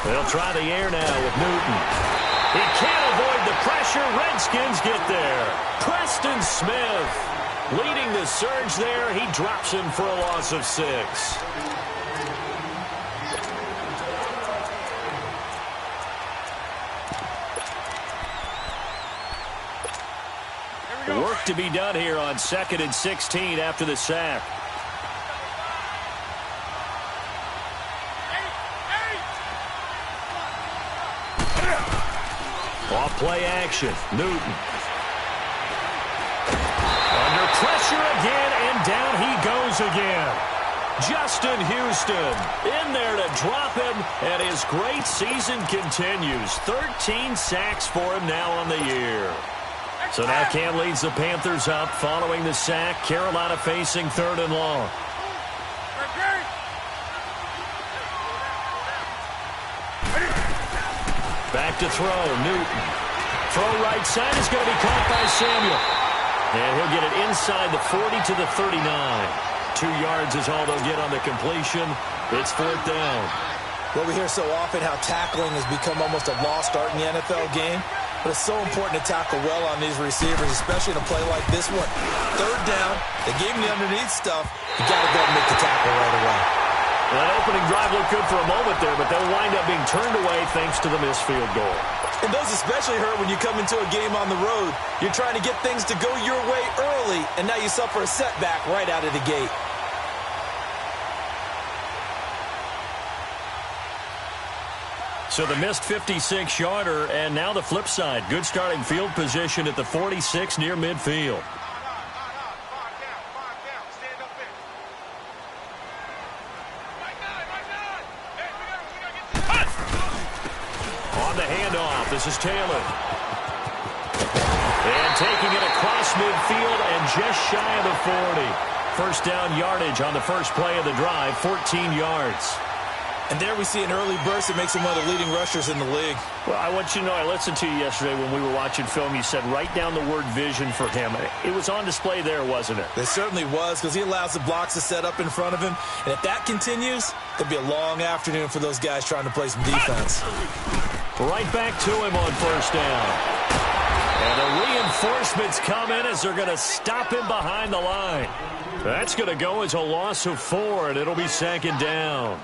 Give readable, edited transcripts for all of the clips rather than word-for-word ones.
They'll try the air now with Newton. He can't avoid the pressure. Redskins get there. Preston Smith leading the surge there. He drops him for a loss of 6. Work to be done here on 2nd and 16 after the sack. Off play action. Newton. Under pressure again, and down he goes again. Justin Houston in there to drop him, and his great season continues. 13 sacks for him now on the year. So now Cam leads the Panthers up following the sack. Carolina facing 3rd and long. Back to throw. Newton. Throw right side is going to be caught by Samuel. And he'll get it inside the 40 to the 39. 2 yards is all they'll get on the completion. It's 4th down. Well, we hear so often how tackling has become almost a lost art in the NFL game. But it's so important to tackle well on these receivers, especially in a play like this one. 3rd down, they gave him the underneath stuff. You got to go and make the tackle right away. That opening drive looked good for a moment there, but they'll wind up being turned away thanks to the missed field goal. And those especially hurt when you come into a game on the road. You're trying to get things to go your way early, and now you suffer a setback right out of the gate. So the missed 56-yarder, and now the flip side. Good starting field position at the 46 near midfield. On the handoff, this is Taylor. And taking it across midfield and just shy of the 40. First down yardage on the first play of the drive, 14 yards. And there we see an early burst that makes him one of the leading rushers in the league. Well, I want you to know, I listened to you yesterday when we were watching film. You said write down the word vision for him. It was on display there, wasn't it? It certainly was, because he allows the blocks to set up in front of him. And if that continues, it'll be a long afternoon for those guys trying to play some defense. Right back to him on first down. And the reinforcements come in as they're going to stop him behind the line. That's going to go as a loss of 4, and it'll be 2nd down.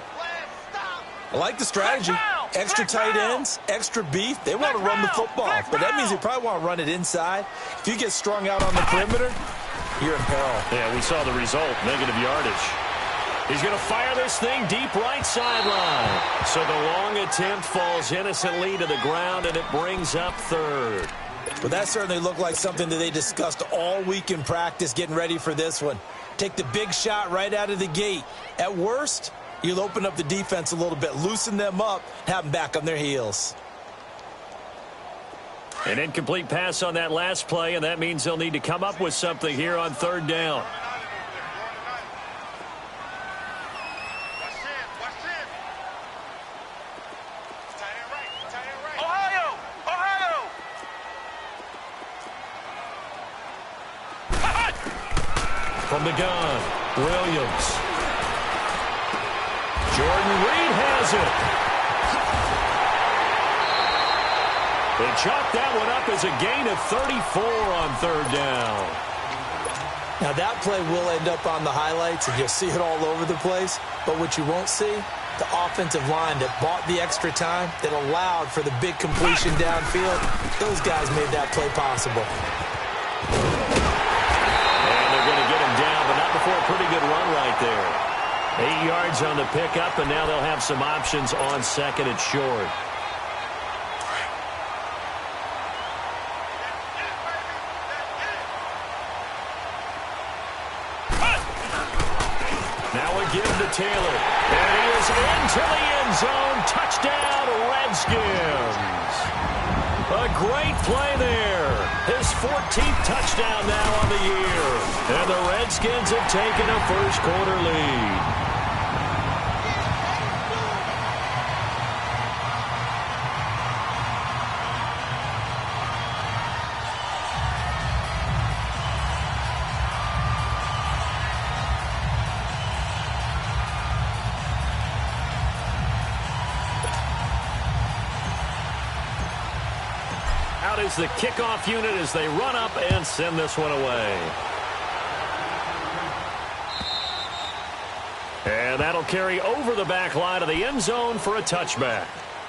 I like the strategy. Extra tight ends, extra beef. They want to run the football, but that means they probably want to run it inside. If you get strung out on the perimeter, you're in peril. Yeah, we saw the result, negative yardage. He's going to fire this thing deep right sideline. So the long attempt falls innocently to the ground, and it brings up 3rd. But that certainly looked like something that they discussed all week in practice getting ready for this one. Take the big shot right out of the gate. At worst, you'll open up the defense a little bit, loosen them up, have them back on their heels. An incomplete pass on that last play, and that means they'll need to come up with something here on 3rd down. From the gun, Williams. Jordan Reed has it. They chalk that one up as a gain of 34 on 3rd down. Now that play will end up on the highlights, and you'll see it all over the place. But what you won't see, the offensive line that bought the extra time, that allowed for the big completion downfield, those guys made that play possible. For a pretty good run right there. 8 yards on the pickup, and now they'll have some options on 2nd and short. Now a give to Taylor. And he is into the end zone. Touchdown, Redskins. A great play there. His 14th touchdown now on the year. And the Redskins have taken a first-quarter lead. is the kickoff unit as they run up and send this one away. And that'll carry over the back line of the end zone for a touchback.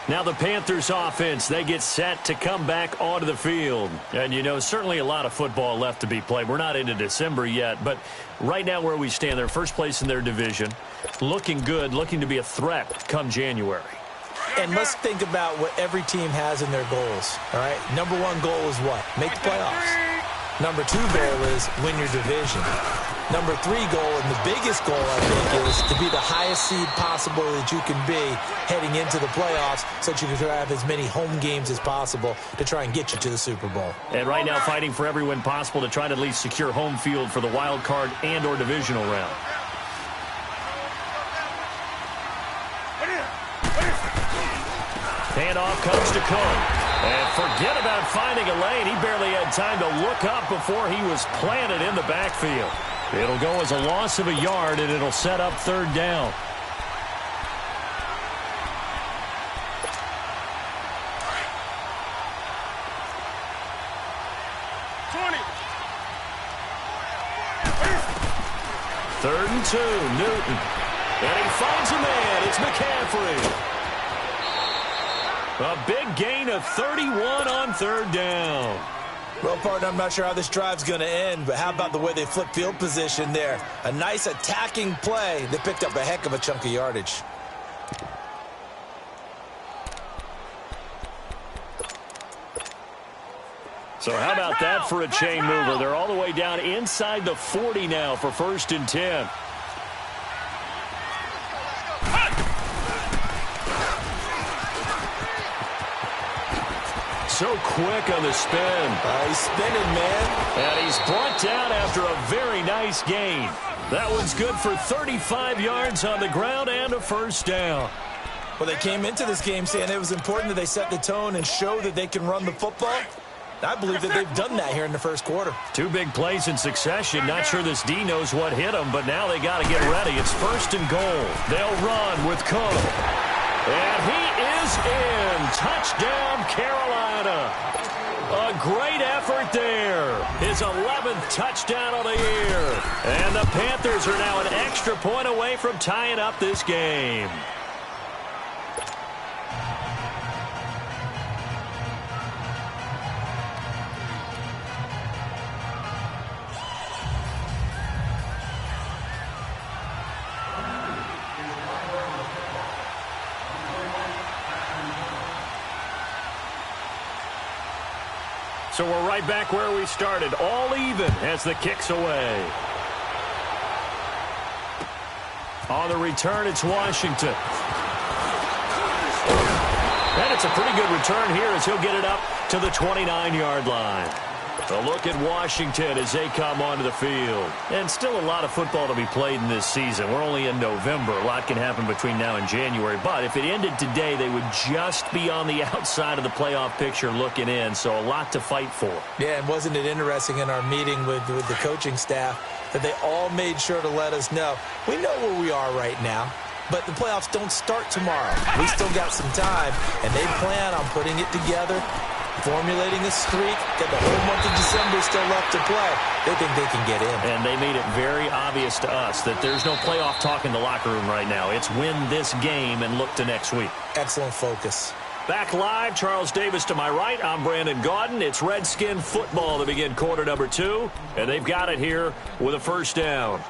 Now the Panthers offense, they get set to come back onto the field. And, you know, certainly a lot of football left to be played. We're not into December yet, but right now where we stand, they're first place in their division. Looking good, looking to be a threat come January. And let's think about what every team has in their goals, all right? Number one goal is what? Make the playoffs. Number two goal is win your division. Number three goal, and the biggest goal, I think, is to be the highest seed possible that you can be heading into the playoffs so that you can have as many home games as possible to try and get you to the Super Bowl. And right now fighting for every win possible to try to at least secure home field for the wild card and or divisional round. Handoff comes to Cook. And forget about finding a lane. He barely had time to look up before he was planted in the backfield. It'll go as a loss of a yard, and it'll set up third down. Third and 2, Newton. And he finds a man. It's McCaffrey. A big gain of 31 on third down. Well, partner, I'm not sure how this drive's going to end, but how about the way they flip field position there? A nice attacking play that picked up a heck of a chunk of yardage. So how about that for a chain mover? They're all the way down inside the 40 now for 1st and 10. So quick on the spin. He's spinning, man. And he's brought down after a very nice gain. That one's good for 35 yards on the ground and a first down. Well, they came into this game saying it was important that they set the tone and show that they can run the football. I believe that they've done that here in the first quarter. 2 big plays in succession. Not sure this D knows what hit them, but now they got to get ready. It's 1st and goal. They'll run with Cook. And he is in. Touchdown, Carolina. A great effort there. His 11th touchdown of the year. And the Panthers are now an extra point away from tying up this game. So we're right back where we started, all even as the kick's away. On the return, it's Washington. And it's a pretty good return here as he'll get it up to the 29-yard line. A look at Washington as they come onto the field. And still a lot of football to be played in this season. We're only in November. A lot can happen between now and January. But if it ended today, they would just be on the outside of the playoff picture looking in. So a lot to fight for. Yeah, and wasn't it interesting in our meeting with the coaching staff that they all made sure to let us know, we know where we are right now. But the playoffs don't start tomorrow. We still got some time, and they plan on putting it together, formulating a streak, got the whole month of December still left to play. They think they can get in. And they made it very obvious to us that there's no playoff talk in the locker room right now. It's win this game and look to next week. Excellent focus. Back live, Charles Davis to my right. I'm Brandon Gaudin. It's Redskin football to begin quarter number 2, and they've got it here with a first down.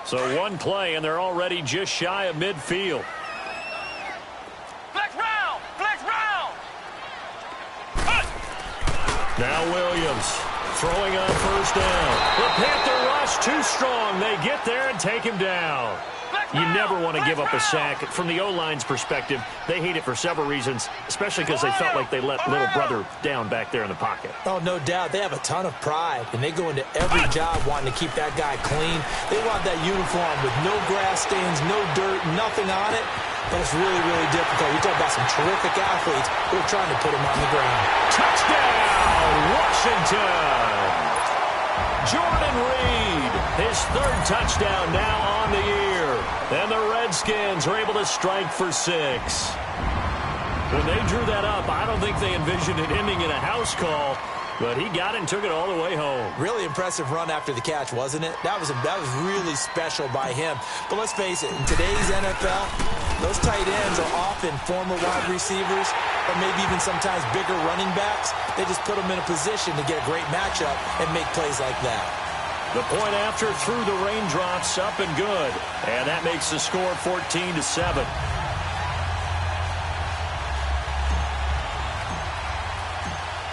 So one play, and they're already just shy of midfield. Flex round! Flex round! Now Williams throwing on first down. The Panther rush too strong. They get there and take him down. You never want to give up a sack. From the O-line's perspective, they hate it for several reasons, especially because they felt like they let little brother down back there in the pocket. Oh, no doubt. They have a ton of pride, and they go into every job wanting to keep that guy clean. They want that uniform with no grass stains, no dirt, nothing on it. But it's really, really difficult. You talk about some terrific athletes who are trying to put him on the ground. Touchdown, Washington! Jordan Reed, his 3rd touchdown now on the year. And the Redskins are able to strike for 6. When they drew that up, I don't think they envisioned it ending in a house call, but he got it and took it all the way home. Really impressive run after the catch, wasn't it? That was really special by him. But let's face it, in today's NFL, those tight ends are often former wide receivers or maybe even sometimes bigger running backs. They just put them in a position to get a great matchup and make plays like that. The point after through the raindrops, up and good. And that makes the score 14-7.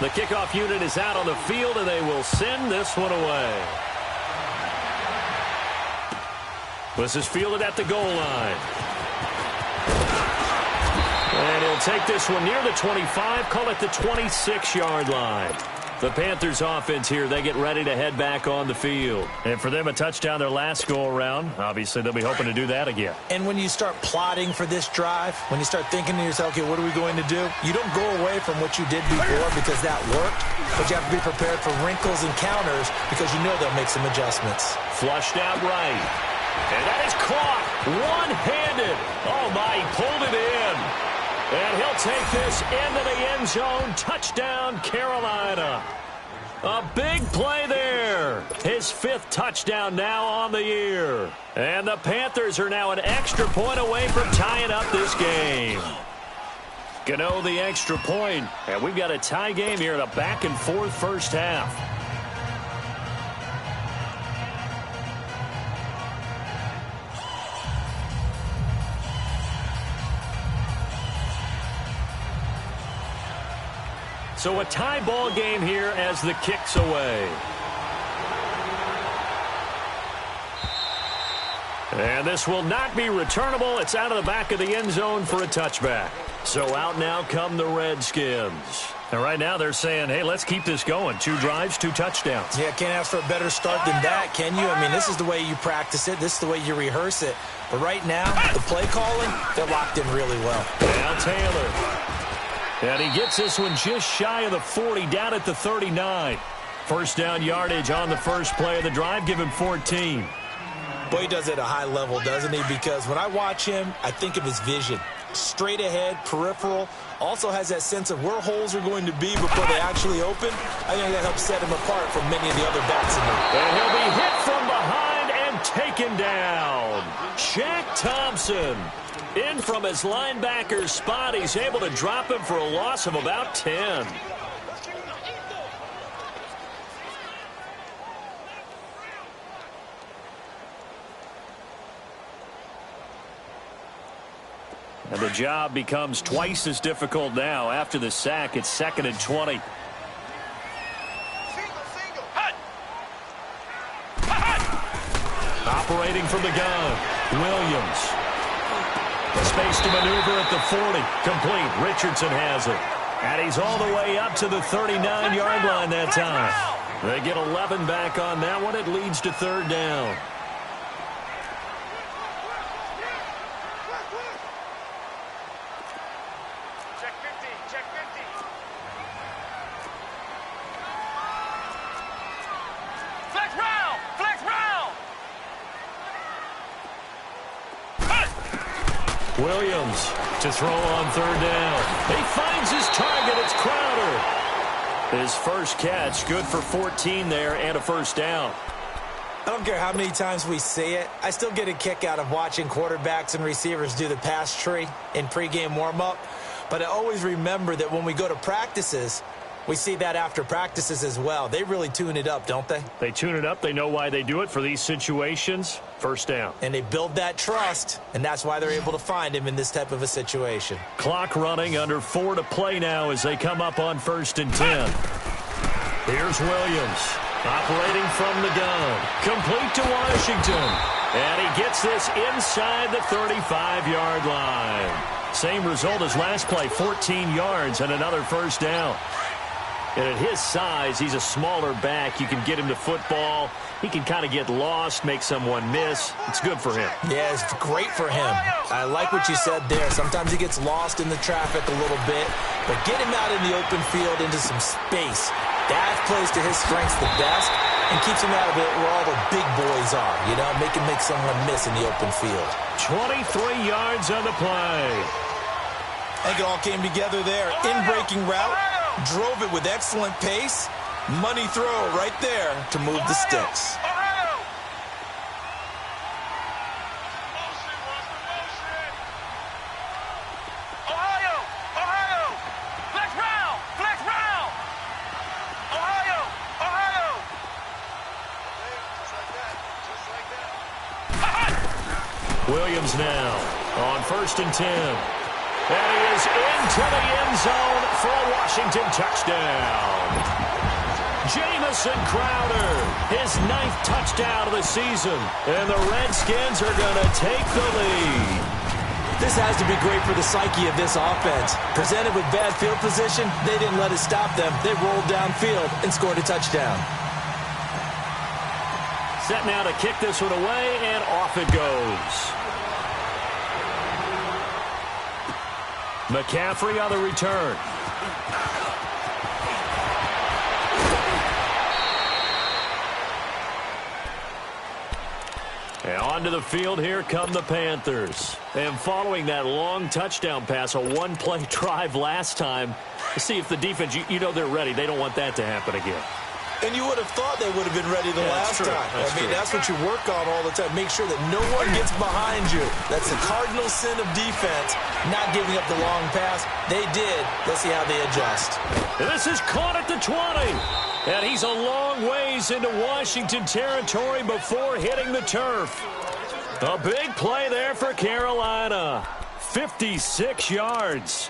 The kickoff unit is out on the field, and they will send this one away. This is fielded at the goal line. And he'll take this one near the 25, call it the 26-yard line. The Panthers offense here, they get ready to head back on the field. And for them, a touchdown their last go-around. Obviously, they'll be hoping to do that again. And when you start plotting for this drive, when you start thinking to yourself, okay, what are we going to do? You don't go away from what you did before because that worked, but you have to be prepared for wrinkles and counters because you know they'll make some adjustments. Flushed out right. And that is caught one-handed. Oh, my, he pulled it in. And he'll take this into the end zone. Touchdown, Carolina. A big play there. His 5th touchdown now on the year. And the Panthers are now an extra point away from tying up this game. Gano the extra point. And we've got a tie game here in a back-and-forth first half. So a tie ball game here as the kick's away. And this will not be returnable. It's out of the back of the end zone for a touchback. So out now come the Redskins. And right now they're saying, hey, let's keep this going. 2 drives, 2 touchdowns. Yeah, can't ask for a better start than that, can you? I mean, this is the way you practice it. This is the way you rehearse it. But right now, the play calling, they're locked in really well. Now Taylor. And he gets this one just shy of the 40, down at the 39. First down yardage on the first play of the drive. Give him 14. Boy, he does it at a high level, doesn't he? Because when I watch him, I think of his vision. Straight ahead, peripheral. Also has that sense of where holes are going to be before they actually open. I think that helps set him apart from many of the other backs in there. And he'll be hit from behind and taken down. Shaq Thompson. In from his linebacker spot, he's able to drop him for a loss of about 10. And the job becomes twice as difficult now. After the sack, it's 2nd and 20. Operating from the gun, Williams. Space to maneuver at the 40. Complete. Richardson has it. And he's all the way up to the 39-yard line that time. They get 11 back on that one. It leads to 3rd down. Check 50, check 50. Flex round, flex round. Williams to throw on 3rd down. He finds his target. It's Crowder. His first catch, good for 14 there and a first down. I don't care how many times we see it. I still get a kick out of watching quarterbacks and receivers do the pass tree in pregame warm-up. But I always remember that when we go to practices, we see that after practices as well. They really tune it up, don't they? They tune it up. They know why they do it for these situations. First down. And they build that trust, and that's why they're able to find him in this type of a situation. Clock running, under 4 to play now as they come up on 1st and 10. Here's Williams operating from the gun. Complete to Washington. And he gets this inside the 35-yard line. Same result as last play, 14 yards and another first down. And at his size, he's a smaller back. You can get him to football. He can kind of get lost, make someone miss. It's good for him. Yeah, it's great for him. I like what you said there. Sometimes he gets lost in the traffic a little bit, but get him out in the open field into some space. That plays to his strengths the best, and keeps him out of it where all the big boys are, you know, make someone miss in the open field. 23 yards on the play. I think it all came together there. In-breaking route, drove it with excellent pace. Money throw right there to move the sticks. Williams now on 1st and 10. And he is into the end zone for a Washington touchdown. Jamison Crowder, his 9th touchdown of the season. And the Redskins are going to take the lead. This has to be great for the psyche of this offense. Presented with bad field position, they didn't let it stop them. They rolled downfield and scored a touchdown. Set now to kick this one away, and off it goes. McCaffrey on the return. And onto the field, here come the Panthers. And following that long touchdown pass, a one-play drive last time, see if the defense, you know they're ready. They don't want that to happen again. And you would have thought they would have been ready the last time. That's what you work on all the time. Make sure that no one gets behind you. That's the cardinal sin of defense, not giving up the long pass. They did. Let's see how they adjust. And this is caught at the 20. And he's a long ways into Washington territory before hitting the turf. A big play there for Carolina. 56 yards.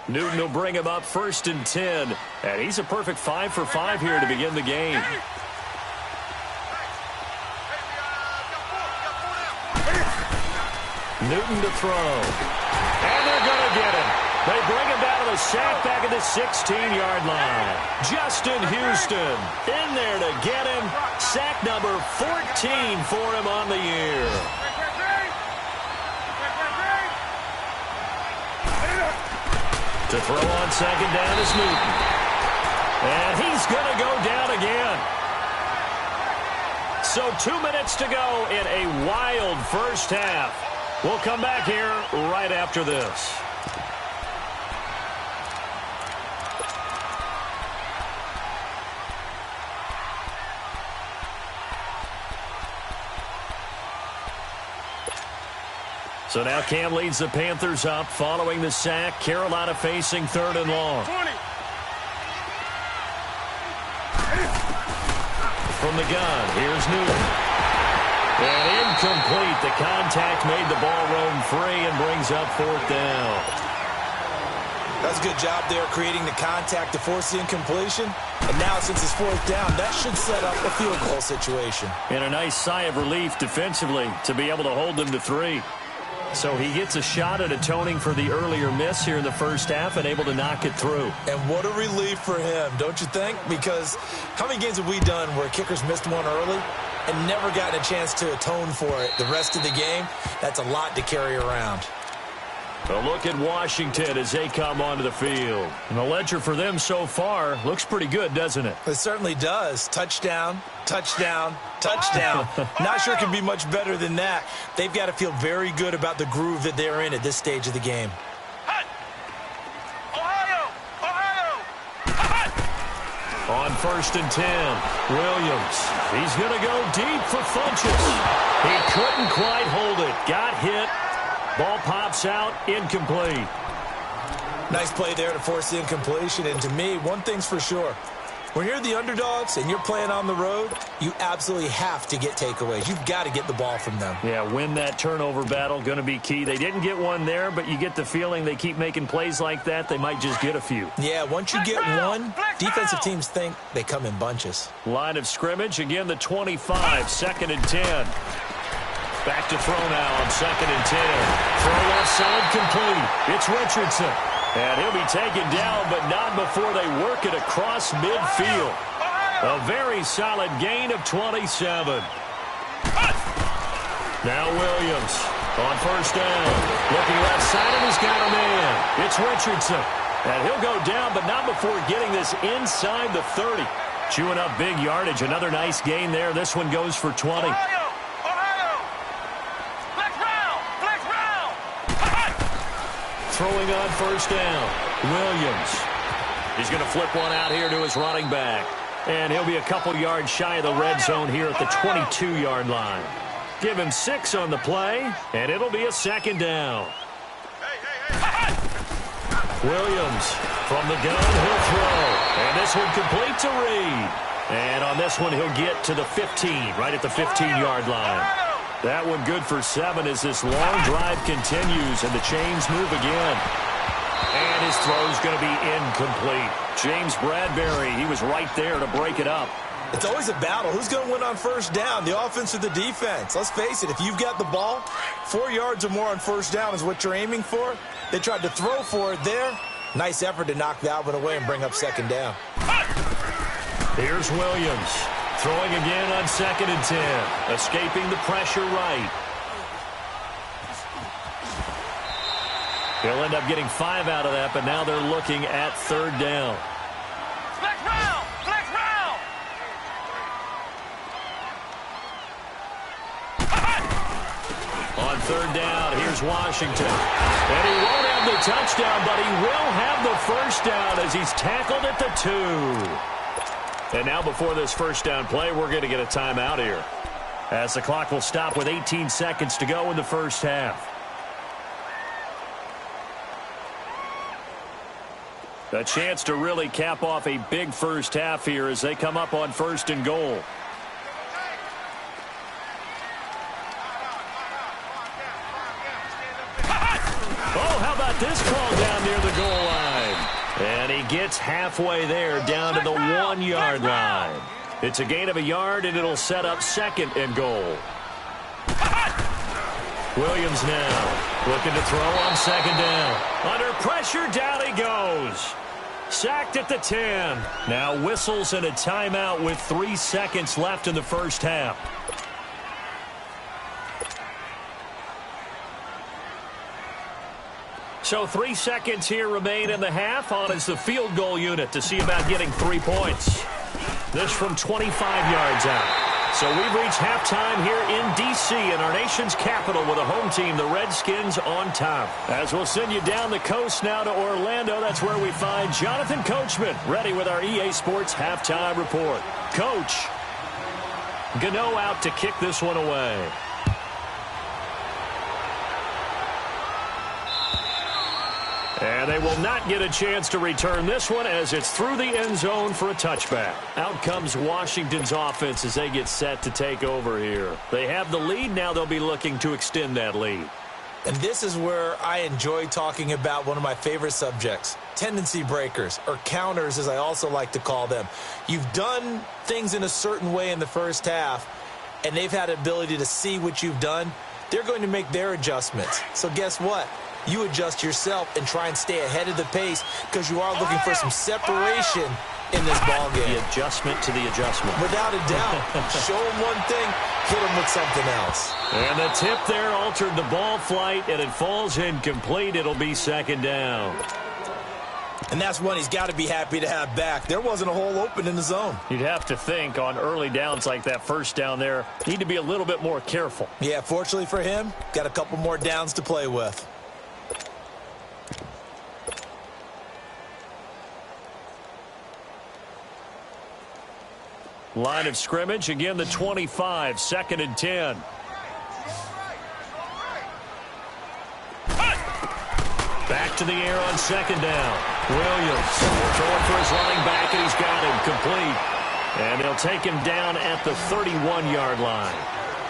Newton will bring him up 1st and 10. And he's a perfect 5 for 5 here to begin the game. Newton to throw. And they're going to get him. They bring him down to the sack back at the 16-yard line. Justin Houston in there to get him. Sack number 14 for him on the year. To throw on 2nd down is Newton. And he's going to go down again. So 2 minutes to go in a wild first half. We'll come back here right after this. So now Cam leads the Panthers up following the sack. Carolina facing 3rd and long. 20. From the gun, here's Newton. And incomplete. The contact made the ball roam free and brings up 4th down. That's a good job there creating the contact to force the incompletion. And now since it's 4th down, that should set up a field goal situation. And a nice sigh of relief defensively to be able to hold them to 3. So he gets a shot at atoning for the earlier miss here in the first half and able to knock it through. And what a relief for him, don't you think? Because how many games have we done where kickers missed one early and never gotten a chance to atone for it the rest of the game? That's a lot to carry around. A look at Washington as they come onto the field. And the ledger for them so far looks pretty good, doesn't it? It certainly does. Touchdown, touchdown, touchdown. Not sure it can be much better than that. They've got to feel very good about the groove that they're in at this stage of the game. On 1st and 10, Williams. He's going to go deep for Funchess. He couldn't quite hold it. Got hit. Ball pops out, incomplete. Nice play there to force the incompletion. And to me, one thing's for sure. When you're the underdogs and you're playing on the road, you absolutely have to get takeaways. You've got to get the ball from them. Yeah, win that turnover battle, going to be key. They didn't get one there, but you get the feeling they keep making plays like that, they might just get a few. Yeah, once you get one, defensive teams think they come in bunches. Line of scrimmage, again the 25, 2nd and 10. Back to throw now on 2nd and 10. Throw left side complete. It's Richardson. And he'll be taken down, but not before they work it across midfield. A very solid gain of 27. Now Williams on 1st down. Looking left side, and he's got a man. It's Richardson. And he'll go down, but not before getting this inside the 30. Chewing up big yardage. Another nice gain there. This one goes for 20. Ohio! Ohio! Flex round! Flex round! Throwing on first down. Williams. He's going to flip one out here to his running back. And he'll be a couple yards shy of the red zone here at the 22-yard line. Give him 6 on the play, and it'll be a second down. Williams from the gun, he'll throw. And this one complete to Reed. And on this one, he'll get to the 15, right at the 15-yard line. That one good for 7 as this long drive continues, and the chains move again. And his throw's going to be incomplete. James Bradbury, he was right there to break it up. It's always a battle. Who's going to win on first down, the offense or the defense? Let's face it, if you've got the ball, 4 yards or more on first down is what you're aiming for. They tried to throw for it there. Nice effort to knock that one away and bring up second down. Here's Williams. Throwing again on 2nd and 10. Escaping the pressure right. They'll end up getting 5 out of that, but now they're looking at 3rd down. Flex round! Flex round! On 3rd down, here's Washington. And he won't have the touchdown, but he will have the first down as he's tackled at the 2. And now before this first down play, we're going to get a timeout here, as the clock will stop with 18 seconds to go in the first half. A chance to really cap off a big first half here as they come up on 1st and goal. Oh, how about this call down near the goal line? And he gets halfway there down to the 1-yard line. It's a gain of a yard, and it'll set up 2nd and goal. Williams now looking to throw on 2nd down. Under pressure, down he goes. Sacked at the 10. Now whistles and a timeout with 3 seconds left in the first half. So 3 seconds here remain in the half. On is the field goal unit to see about getting 3 points. This from 25 yards out. So we've reached halftime here in D.C. in our nation's capital with a home team, the Redskins, on top. As we'll send you down the coast now to Orlando, that's where we find Jonathan Coachman ready with our EA Sports halftime report. Coach, Gano out to kick this one away. And they will not get a chance to return this one as it's through the end zone for a touchback. Out comes Washington's offense as they get set to take over here. They have the lead. Now they'll be looking to extend that lead. And this is where I enjoy talking about one of my favorite subjects, tendency breakers, or counters as I also like to call them. You've done things in a certain way in the first half, and they've had the ability to see what you've done. They're going to make their adjustments. So guess what? You adjust yourself and try and stay ahead of the pace because you are looking for some separation in this ball game. The adjustment to the adjustment. Without a doubt. Show them one thing, hit them with something else. And the tip there altered the ball flight, and it falls incomplete. It'll be 2nd down. And that's one he's got to be happy to have back. There wasn't a hole open in the zone. You'd have to think on early downs like that first down there, need to be a little bit more careful. Yeah, fortunately for him, got a couple more downs to play with. Line of scrimmage, again the 25, 2nd and 10. Back to the air on 2nd down. Williams throwing for his running back, and he's got him complete. And they'll take him down at the 31-yard line.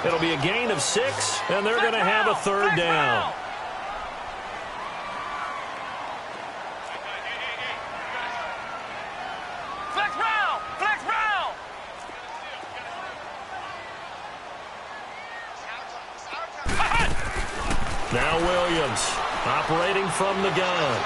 It'll be a gain of 6, and they're going to have a 3rd down. Now Williams operating from the gun.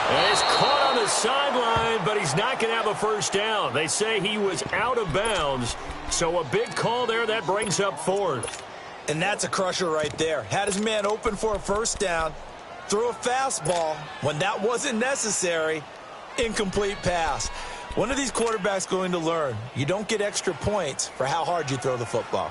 And he's caught on the sideline, but he's not going to have a first down. They say he was out of bounds, so a big call there. That brings up 4th. And that's a crusher right there. Had his man open for a first down, threw a fastball when that wasn't necessary, incomplete pass. When are these quarterbacks going to learn? You don't get extra points for how hard you throw the football.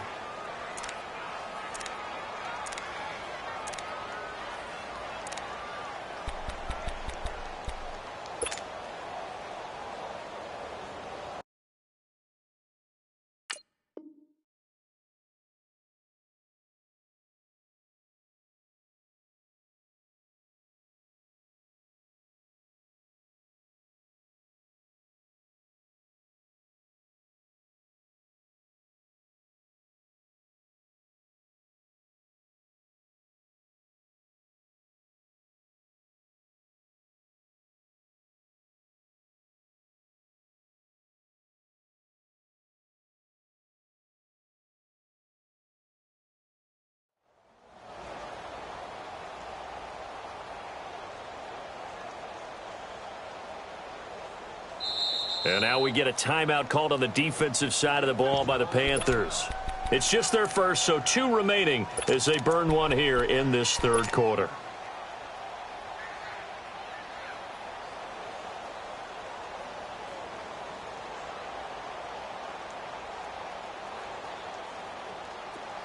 And now we get a timeout called on the defensive side of the ball by the Panthers. It's just their first, so 2 remaining as they burn one here in this third quarter.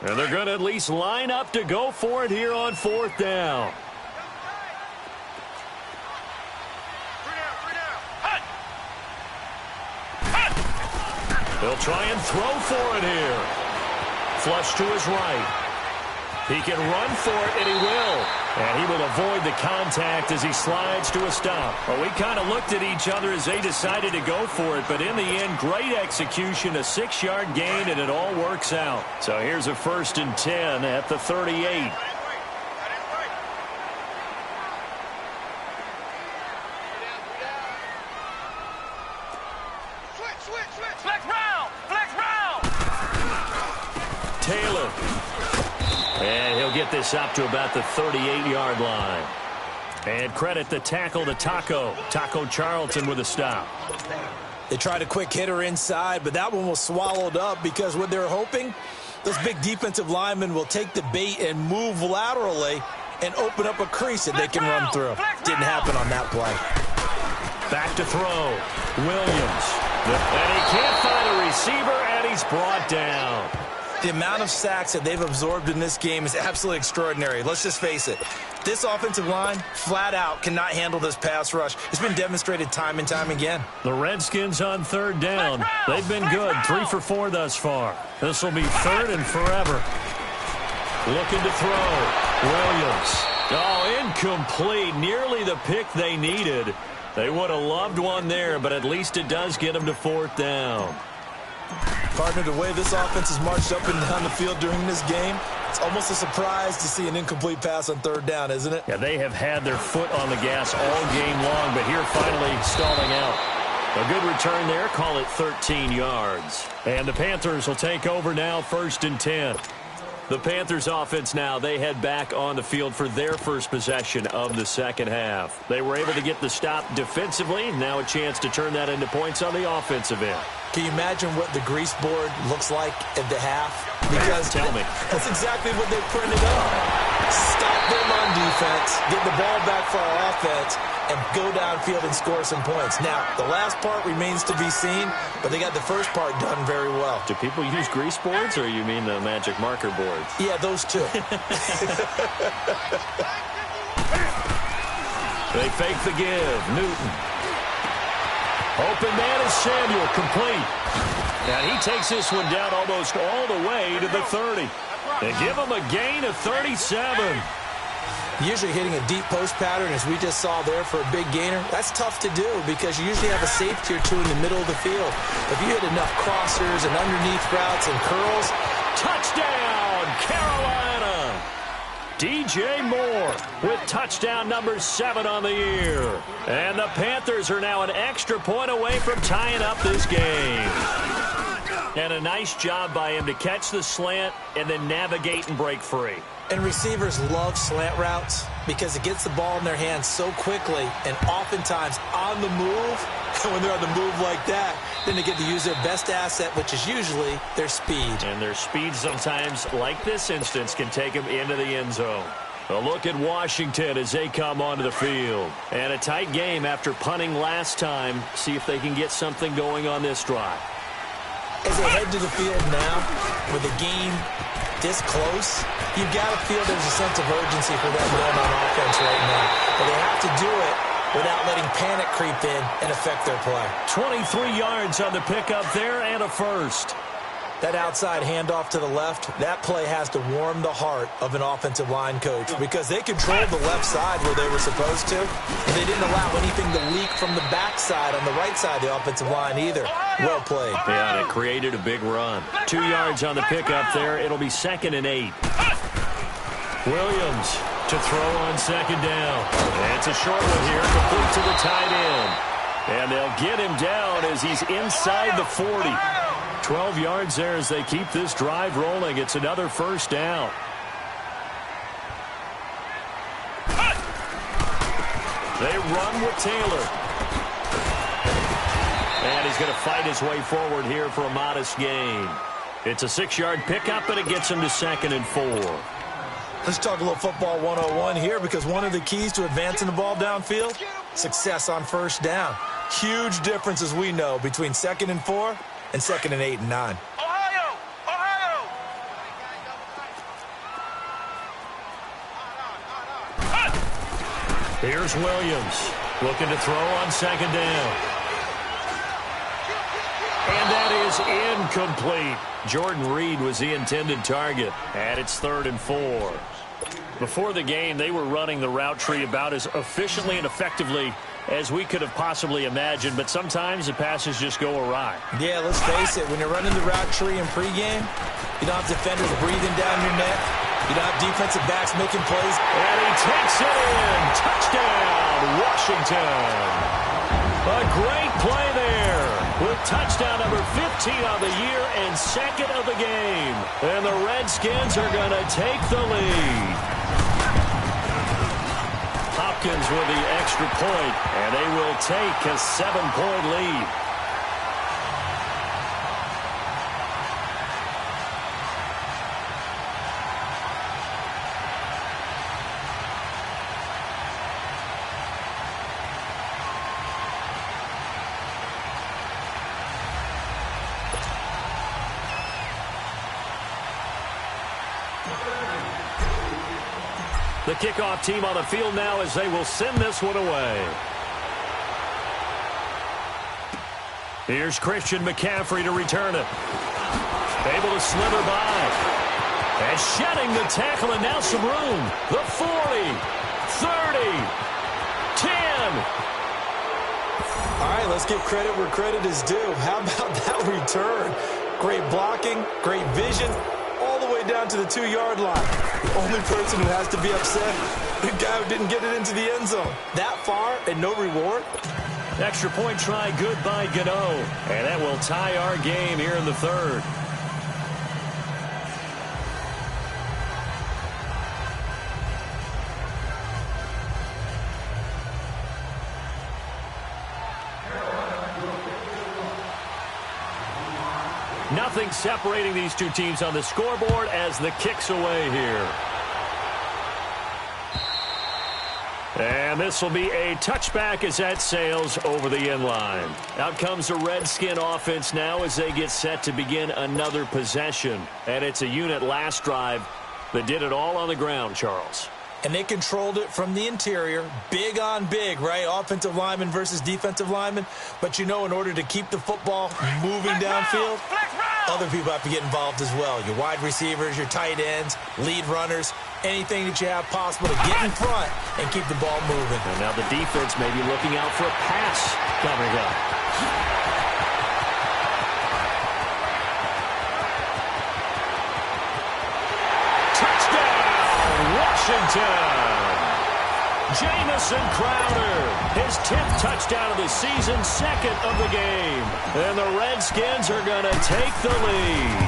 And they're going to at least line up to go for it here on 4th down. He'll try and throw for it here. Flush to his right. He can run for it, and he will. And he will avoid the contact as he slides to a stop. Well, we kind of looked at each other as they decided to go for it, but in the end, great execution, a 6-yard gain, and it all works out. So here's a 1st and 10 at the 38. Taylor. And he'll get this up to about the 38-yard line. And credit the tackle to Taco Charlton with a stop. They tried a quick hitter inside, but that one was swallowed up because what they're hoping, those big defensive linemen will take the bait and move laterally and open up a crease that they can run through. Didn't happen on that play. Back to throw. Williams. And he can't find a receiver, and he's brought down. The amount of sacks that they've absorbed in this game is absolutely extraordinary. Let's just face it. This offensive line, flat out, cannot handle this pass rush. It's been demonstrated time and time again. The Redskins on 3rd down. They've been good, 3 for 4 thus far. This will be 3rd and forever. Looking to throw. Williams. Oh, incomplete. Nearly the pick they needed. They would have loved one there, but at least it does get them to 4th down. Partner, the way this offense has marched up and down the field during this game, it's almost a surprise to see an incomplete pass on 3rd down, isn't it? Yeah, they have had their foot on the gas all game long, but here finally stalling out. A good return there, call it 13 yards. And the Panthers will take over now, 1st and 10. The Panthers offense now, they head back on the field for their first possession of the second half. They were able to get the stop defensively. Now a chance to turn that into points on the offensive end. Can you imagine what the grease board looks like at the half? Because tell me. That's exactly what they printed up. Stop them on defense, get the ball back for our offense, and go downfield and score some points. Now, the last part remains to be seen, but they got the first part done very well. Do people use grease boards, or you mean the magic marker boards? Yeah, those two. They fake the give. Newton. Open man is Samuel, complete. And he takes this one down almost all the way to the 30. They give him a gain of 37. Usually hitting a deep post pattern, as we just saw there for a big gainer, that's tough to do because you usually have a safety or two in the middle of the field. If you hit enough crossers and underneath routes and curls, touchdown, Carolina! DJ Moore with touchdown number 7 on the year. And the Panthers are now an extra point away from tying up this game. And a nice job by him to catch the slant and then navigate and break free. And receivers love slant routes because it gets the ball in their hands so quickly and oftentimes on the move. And when they're on the move like that, then they get to use their best asset, which is usually their speed. And their speed sometimes, like this instance, can take them into the end zone. A look at Washington as they come onto the field. And a tight game after punting last time. See if they can get something going on this drive. As they head to the field now, with the game this close, you've got to feel there's a sense of urgency for them going on offense right now. But they have to do it without letting panic creep in and affect their play. 23 yards on the pickup there and a first. That outside handoff to the left, that play has to warm the heart of an offensive line coach because they controlled the left side where they were supposed to, and they didn't allow anything to leak from the backside on the right side of the offensive line either. Well played. Yeah, and it created a big run. 2 yards on the pickup there. It'll be 2nd and 8. Williams to throw on 2nd down. And it's a short one here, complete to the tight end. And they'll get him down as he's inside the 40. 12 yards there as they keep this drive rolling. It's another first down. They run with Taylor. And he's going to fight his way forward here for a modest gain. It's a 6-yard pickup, and it gets him to 2nd and 4. Let's talk a little football 101 here because one of the keys to advancing the ball downfield, success on first down. Huge difference, as we know, between 2nd and 4 and 2nd and 8 and 9. Ohio! Ohio! Here's Williams looking to throw on 2nd down. And that is incomplete. Jordan Reed was the intended target. And it's 3rd and 4. Before the game, they were running the route tree about as efficiently and effectively as we could have possibly imagined, but sometimes the passes just go awry. Yeah, let's face it. When you're running the route tree in pregame, you don't have defenders breathing down your neck. You don't have defensive backs making plays. And he takes it in. Touchdown, Washington. A great play there with touchdown number 15 on the year and 2nd of the game. And the Redskins are going to take the lead. Hopkins with the extra point, and they will take a 7-point lead. The kickoff team on the field now as they will send this one away. Here's Christian McCaffrey to return it. Able to slither by. And shedding the tackle, and now some room. The 40, 30, 10. All right, let's give credit where credit is due. How about that return? Great blocking, great vision, all the way down to the 2-yard line. The only person who has to be upset, the guy who didn't get it into the end zone. That far and no reward? Extra point try good by Gano. And that will tie our game here in the 3rd. Nothing separating these two teams on the scoreboard as the kick's away here. And this will be a touchback as that sails over the end line. Out comes the Redskin offense now as they get set to begin another possession. And it's a unit last drive that did it all on the ground, Charles. And they controlled it from the interior, big on big, right? Offensive lineman versus defensive lineman. But, you know, in order to keep the football moving downfield, other people have to get involved as well. Your wide receivers, your tight ends, lead runners, anything that you have possible to get in front and keep the ball moving. And now the defense may be looking out for a pass coming up. Washington. Jamison Crowder, his 10th touchdown of the season, 2nd of the game. And the Redskins are going to take the lead.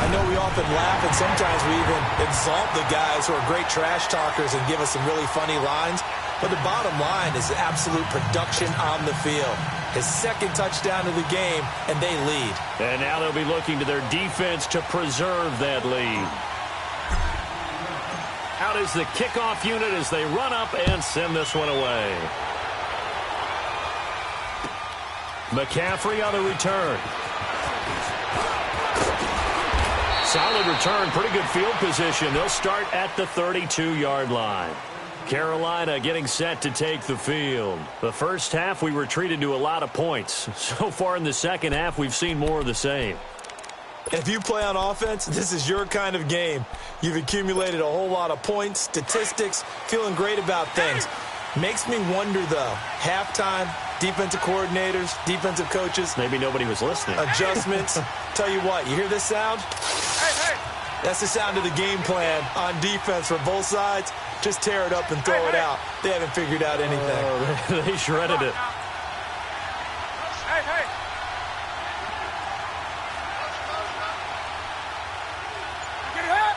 I know we often laugh and sometimes we even exalt the guys who are great trash talkers and give us some really funny lines. But the bottom line is absolute production on the field. His 2nd touchdown of the game, and they lead. And now they'll be looking to their defense to preserve that lead. Out is the kickoff unit as they run up and send this one away. McCaffrey on the return. Solid return, pretty good field position. They'll start at the 32-yard line. Carolina getting set to take the field. The first half, we were treated to a lot of points. So far in the second half, we've seen more of the same. And if you play on offense, this is your kind of game. You've accumulated a whole lot of points, statistics, feeling great about things. Makes me wonder, though, halftime, defensive coordinators, defensive coaches. Maybe nobody was listening. Adjustments. Tell you what, you hear this sound? Hey. That's the sound of the game plan on defense for both sides. Just tear it up and throw it out. They haven't figured out anything. They shredded it. Hey. Get it up.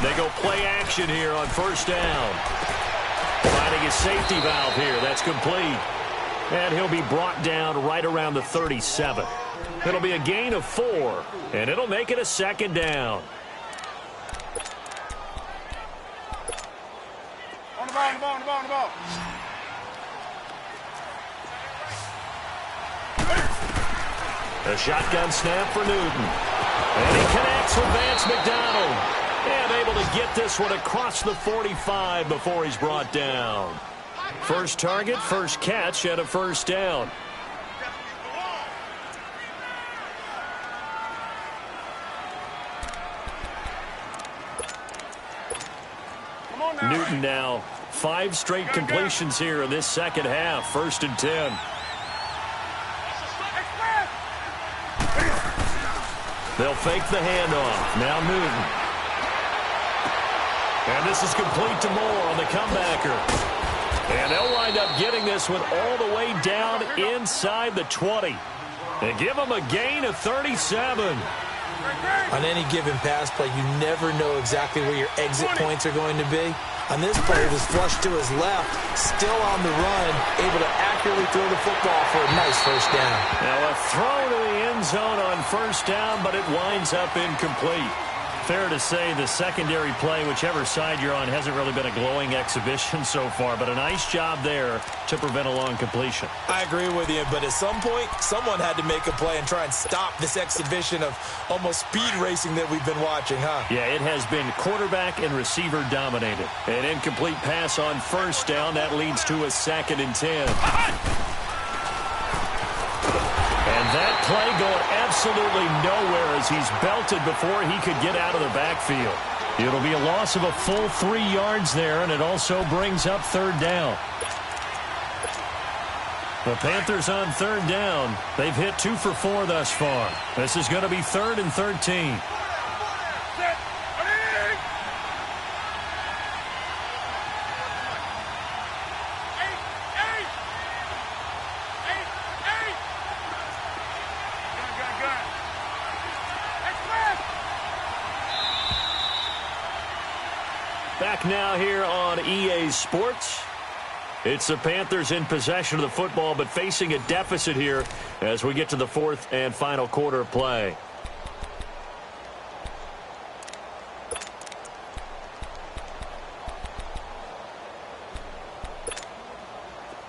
They go play action here on first down. Finding a safety valve here. That's complete. And he'll be brought down right around the 37. It'll be a gain of 4, and it'll make it a second down. On the ball. A shotgun snap for Newton. And he connects with Vance McDonald. And able to get this one across the 45 before he's brought down. First target, first catch, and a first down. Newton now 5 straight completions here in this second half. 1st and 10. They'll fake the handoff. Now Newton. And this is complete to Moore on the comebacker. And they'll wind up getting this one all the way down inside the 20. And give them a gain of 37. On any given pass play, you never know exactly where your exit points are going to be. On this play, it was flushed to his left, still on the run, able to accurately throw the football for a nice first down. Now a throw to the end zone on first down, but it winds up incomplete. Fair to say the secondary play, whichever side you're on, hasn't really been a glowing exhibition so far, but a nice job there to prevent a long completion. I agree with you, but at some point, someone had to make a play and try and stop this exhibition of almost speed racing that we've been watching, huh? Yeah, it has been quarterback and receiver dominated. An incomplete pass on first down. That leads to a 2nd and 10. And that play going absolutely nowhere as he's belted before he could get out of the backfield. It'll be a loss of a full 3 yards there, and it also brings up 3rd down. The Panthers on 3rd down. They've hit 2 for 4 thus far. This is going to be 3rd and 13. Back now here on EA Sports. It's the Panthers in possession of the football, but facing a deficit here as we get to the 4th and final quarter of play.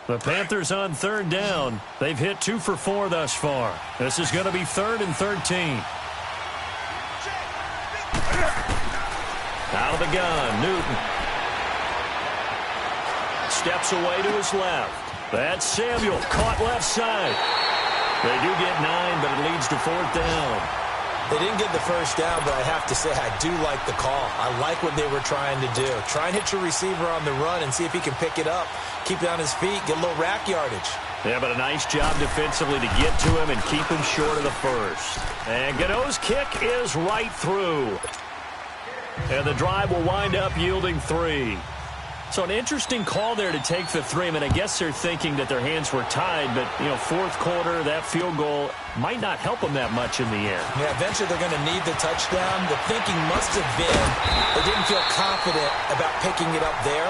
The Panthers on 3rd down. They've hit 2 for 4 thus far. This is going to be 3rd and 13. Out of the gun, Newton. Steps away to his left. That's Samuel, caught left side. They do get 9, but it leads to 4th down. They didn't get the first down, but I have to say I do like the call. I like what they were trying to do. Try and hit your receiver on the run and see if he can pick it up. Keep it on his feet, get a little rack yardage. Yeah, but a nice job defensively to get to him and keep him short of the first. And Godot's kick is right through. And the drive will wind up yielding 3. So an interesting call there to take the 3. I mean, I guess they're thinking that their hands were tied, but, you know, 4th quarter, that field goal might not help them that much in the end. Yeah, eventually they're going to need the touchdown. The thinking must have been they didn't feel confident about picking it up there.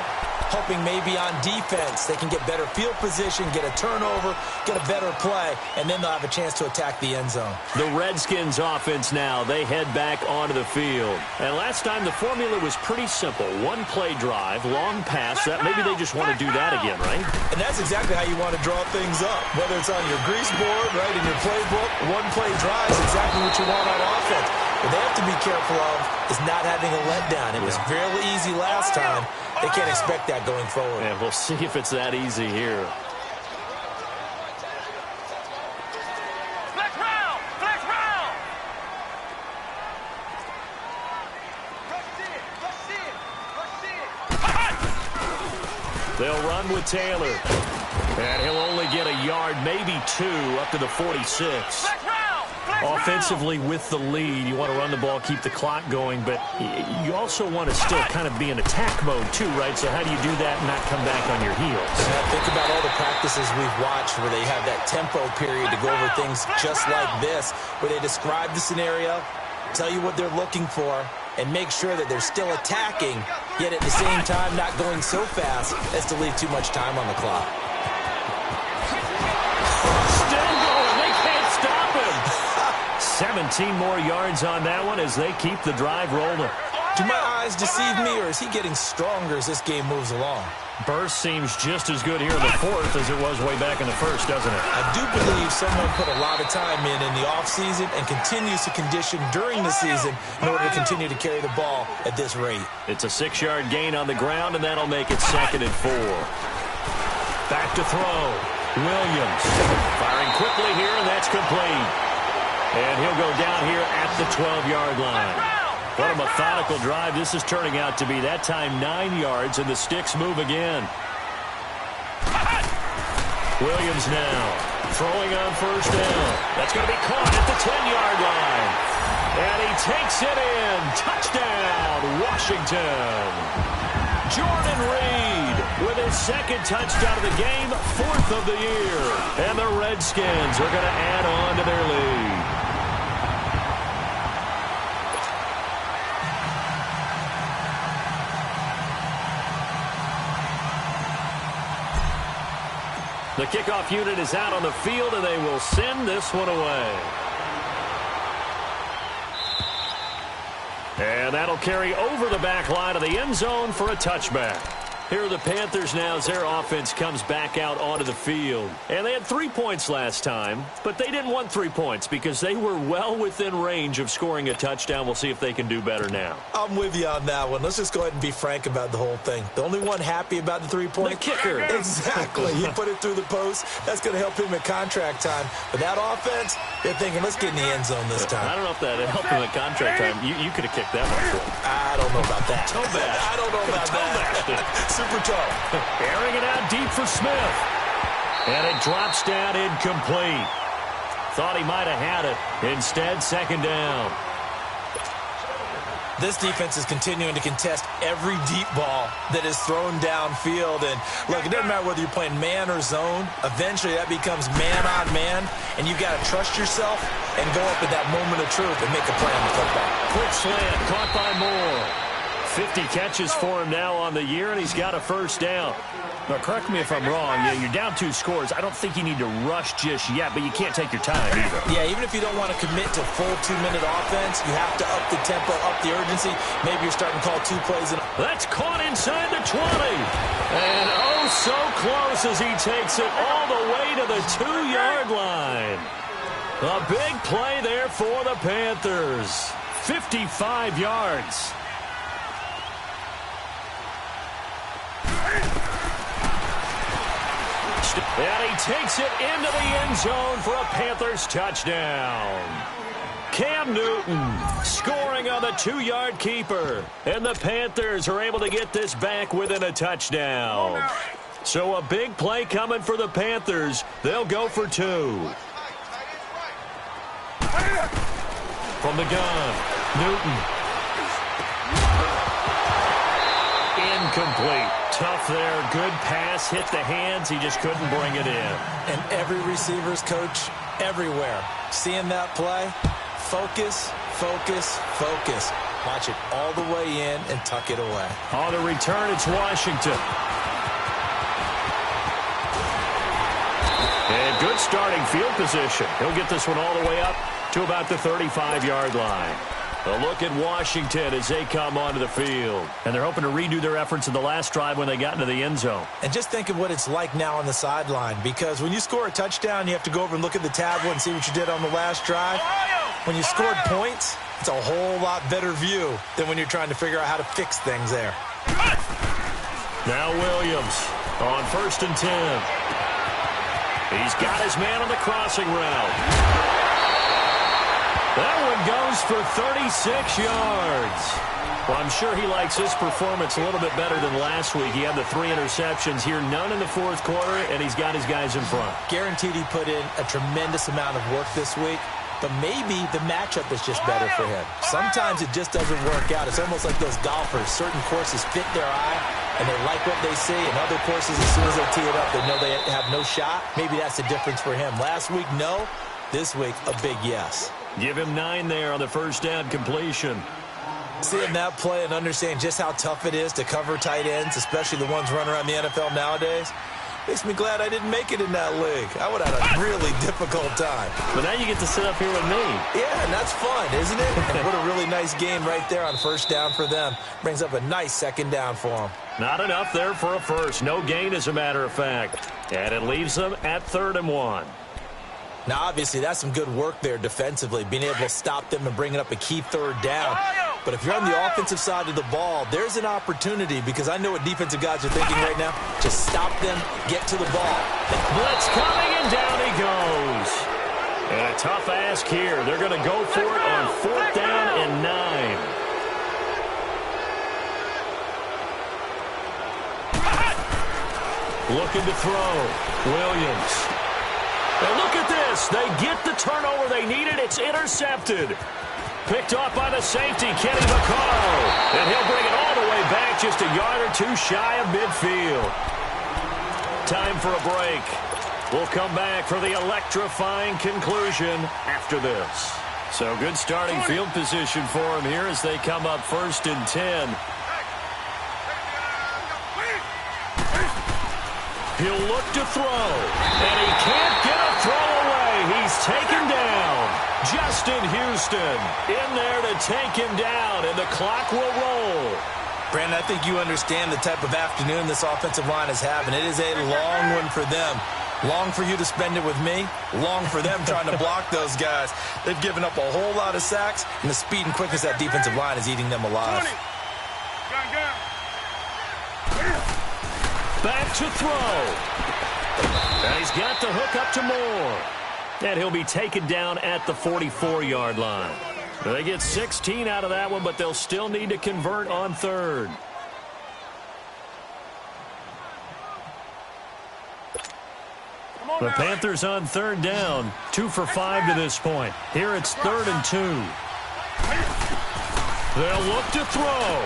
hoping maybe on defense they can get better field position, get a turnover, get a better play, and then they'll have a chance to attack the end zone. The Redskins offense now, they head back onto the field. And last time the formula was pretty simple. One play drive, long pass. That maybe they just want to do that again, right? And that's exactly how you want to draw things up. Whether it's on your grease board, right, in your playbook, one play drive is exactly what you want on offense. What they have to be careful of is not having a letdown. It was fairly easy last time. They can't expect that going forward. And we'll see if it's that easy here. Flex round! Flex round! They'll run with Taylor. And he'll only get a yard, maybe 2, up to the 46. Flex round! Offensively with the lead, you want to run the ball, keep the clock going, but you also want to still kind of be in attack mode too, right? So how do you do that and not come back on your heels? Yeah, think about all the practices we've watched where they have that tempo period to go over things just like this, where they describe the scenario, tell you what they're looking for, and make sure that they're still attacking, yet at the same time not going so fast as to leave too much time on the clock. 17 more yards on that one as they keep the drive rolling. Do my eyes deceive me, or is he getting stronger as this game moves along? Burst seems just as good here in the fourth as it was way back in the first, doesn't it? I do believe someone put a lot of time in the offseason and continues to condition during the season in order to continue to carry the ball at this rate. It's a 6-yard gain on the ground, and that'll make it 2nd and 4. Back to throw. Williams firing quickly here, and that's complete. And he'll go down here at the 12-yard line. What a methodical drive this is turning out to be. That time 9 yards, and the sticks move again. Williams now throwing on first down. That's going to be caught at the 10-yard line. And he takes it in. Touchdown, Washington. Jordan Reed with his 2nd touchdown of the game, 4th of the year. And the Redskins are going to add on to their lead. The kickoff unit is out on the field, and they will send this one away. And that'll carry over the back line of the end zone for a touchback. Here are the Panthers now as their offense comes back out onto the field. And they had 3 points last time, but they didn't want 3 points because they were well within range of scoring a touchdown. We'll see if they can do better now. I'm with you on that one. Let's just go ahead and be frank about the whole thing. The only one happy about the 3-point? The kicker. Exactly. He put it through the post. That's going to help him at contract time. But that offense, they're thinking, let's get in the end zone this time. I don't know if that helped him at contract time. You could have kicked that one for him. I don't know about that. Toe bash. I don't know about that. Super toe. Airing it out deep for Smith. And it drops down incomplete. Thought he might have had it. Instead, 2nd down. This defense is continuing to contest every deep ball that is thrown downfield. And, look, it doesn't matter whether you're playing man or zone. Eventually, that becomes man on man. And you've got to trust yourself and go up at that moment of truth and make a play on the football. Quick slant, caught by Moore. 50 catches for him now on the year, and he's got a 1st down. Now, correct me if I'm wrong. Yeah, you're down 2 scores. I don't think you need to rush just yet, but you can't take your time either. Yeah, even if you don't want to commit to full 2-minute offense, you have to up the tempo, up the urgency. Maybe you're starting to call 2 plays. That's caught inside the 20. And oh, so close as he takes it all the way to the 2-yard line. A big play there for the Panthers. 55 yards. And he takes it into the end zone for a Panthers touchdown. Cam Newton scoring on the 2-yard keeper. And the Panthers are able to get this back within a touchdown. So a big play coming for the Panthers. They'll go for 2. From the gun, Newton. Incomplete. Tough there. Good pass. Hit the hands. He just couldn't bring it in. And every receiver's coach everywhere. Seeing that play, focus, focus, focus. Watch it all the way in and tuck it away. On the return, it's Washington. And good starting field position. He'll get this one all the way up to about the 35-yard line. A look at Washington as they come onto the field. And they're hoping to redo their efforts in the last drive when they got into the end zone. And just think of what it's like now on the sideline, because when you score a touchdown, you have to go over and look at the tablet and see what you did on the last drive. When you scored points, it's a whole lot better view than when you're trying to figure out how to fix things there. Now Williams on 1st and 10. He's got his man on the crossing route. That one goes for 36 yards. Well, I'm sure he likes his performance a little bit better than last week. He had the 3 interceptions here, none in the fourth quarter, and he's got his guys in front. Guaranteed he put in a tremendous amount of work this week, but maybe the matchup is just better for him. Sometimes it just doesn't work out. It's almost like those golfers. Certain courses fit their eye, and they like what they see, and other courses, as soon as they tee it up, they know they have no shot. Maybe that's the difference for him. Last week, no. This week, a big yes. Give him 9 there on the first down completion. Seeing that play and understanding just how tough it is to cover tight ends, especially the ones running around the NFL nowadays, makes me glad I didn't make it in that league. I would have had a really difficult time. But now you get to sit up here with me. Yeah, and that's fun, isn't it? And what a really nice game right there on first down for them. Brings up a nice second down for them. Not enough there for a first. No gain, as a matter of fact. And it leaves them at 3rd and 1. Now, obviously, that's some good work there defensively, being able to stop them and bringing up a key 3rd down. But if you're on the offensive side of the ball, there's an opportunity, because I know what defensive guys are thinking right now. Just stop them, get to the ball. Blitz coming, and down he goes. And a tough ask here. They're going to go for it on 4th down and 9. Looking to throw. Williams. And look at this. They get the turnover they needed. It's intercepted. Picked off by the safety, Kenny Vaccaro. And he'll bring it all the way back, just a yard or 2 shy of midfield. Time for a break. We'll come back for the electrifying conclusion after this. So good starting field position for him here as they come up 1st and 10. He'll look to throw, and he can't get a throw away. He's taken down. Justin Houston in there to take him down, and the clock will roll. Brandon, I think you understand the type of afternoon this offensive line is having. It is a long one for them. Long for you to spend it with me. Long for them trying to block those guys. They've given up a whole lot of sacks, and the speed and quickness of that defensive line is eating them alive. Back to throw. And he's got the hook up to Moore. And he'll be taken down at the 44-yard line. They get 16 out of that one, but they'll still need to convert on 3rd. The Panthers on 3rd down. 2 for 5 to this point. Here it's 3rd and 2. They'll look to throw.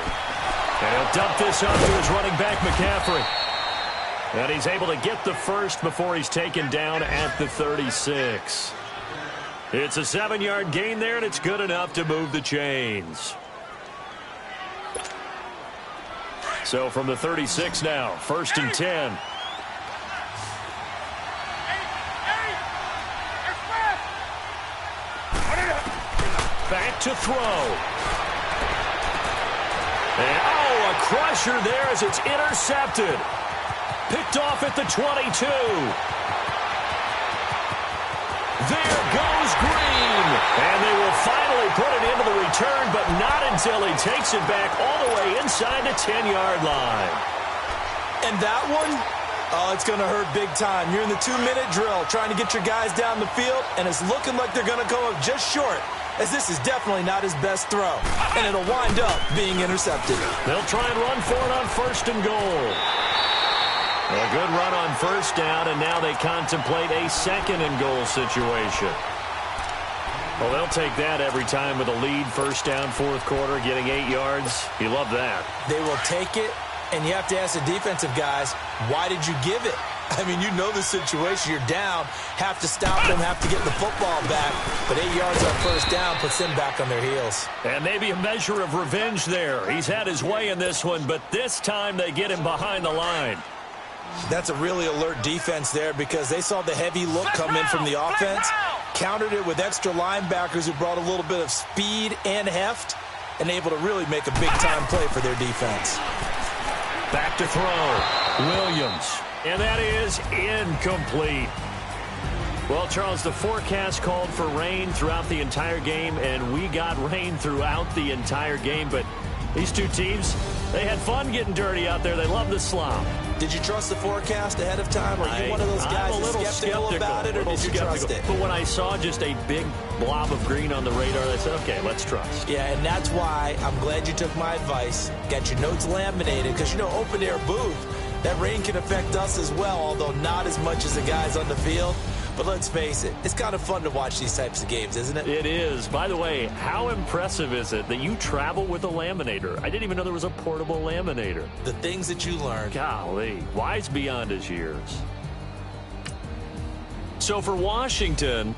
And he'll dump this off to his running back, McCaffrey. And he's able to get the first before he's taken down at the 36. It's a 7-yard gain there, and it's good enough to move the chains. So from the 36 now, 1st and 10. Back to throw. And, a crusher there as it's intercepted. Picked off at the 22. There goes Green. And they will finally put it into the return, but not until he takes it back all the way inside the 10-yard line. And that one, it's going to hurt big time. You're in the 2-minute drill trying to get your guys down the field, and it's looking like they're going to come up just short, as this is definitely not his best throw. And it'll wind up being intercepted. They'll try and run for it on 1st and goal. A good run on 1st down, and now they contemplate a 2nd and goal situation. Well, they'll take that every time with a lead. 1st down, 4th quarter, getting 8 yards. You love that. They will take it, and you have to ask the defensive guys, why did you give it? I mean, you know the situation. You're down, have to stop them, have to get the football back. But 8 yards on first down puts them back on their heels. And maybe a measure of revenge there. He's had his way in this one, but this time they get him behind the line. That's a really alert defense there because they saw the heavy look come in from the offense, countered it with extra linebackers who brought a little bit of speed and heft, and able to really make a big-time play for their defense. Back to throw. Williams. And that is incomplete. Well, Charles, the forecast called for rain throughout the entire game, and we got rain throughout the entire game. But these two teams, they had fun getting dirty out there. They love the slop. Did you trust the forecast ahead of time? Are you one of those guys that's skeptical about it, or did you trust it? But when I saw just a big blob of green on the radar, I said, okay, let's trust. Yeah, and that's why I'm glad you took my advice. Got your notes laminated because, you know, open-air booth, that rain can affect us as well, although not as much as the guys on the field. But let's face it, it's kind of fun to watch these types of games, isn't it? It is. By the way, how impressive is it that you travel with a laminator? I didn't even know there was a portable laminator. The things that you learn. Golly, wise beyond his years. So for Washington,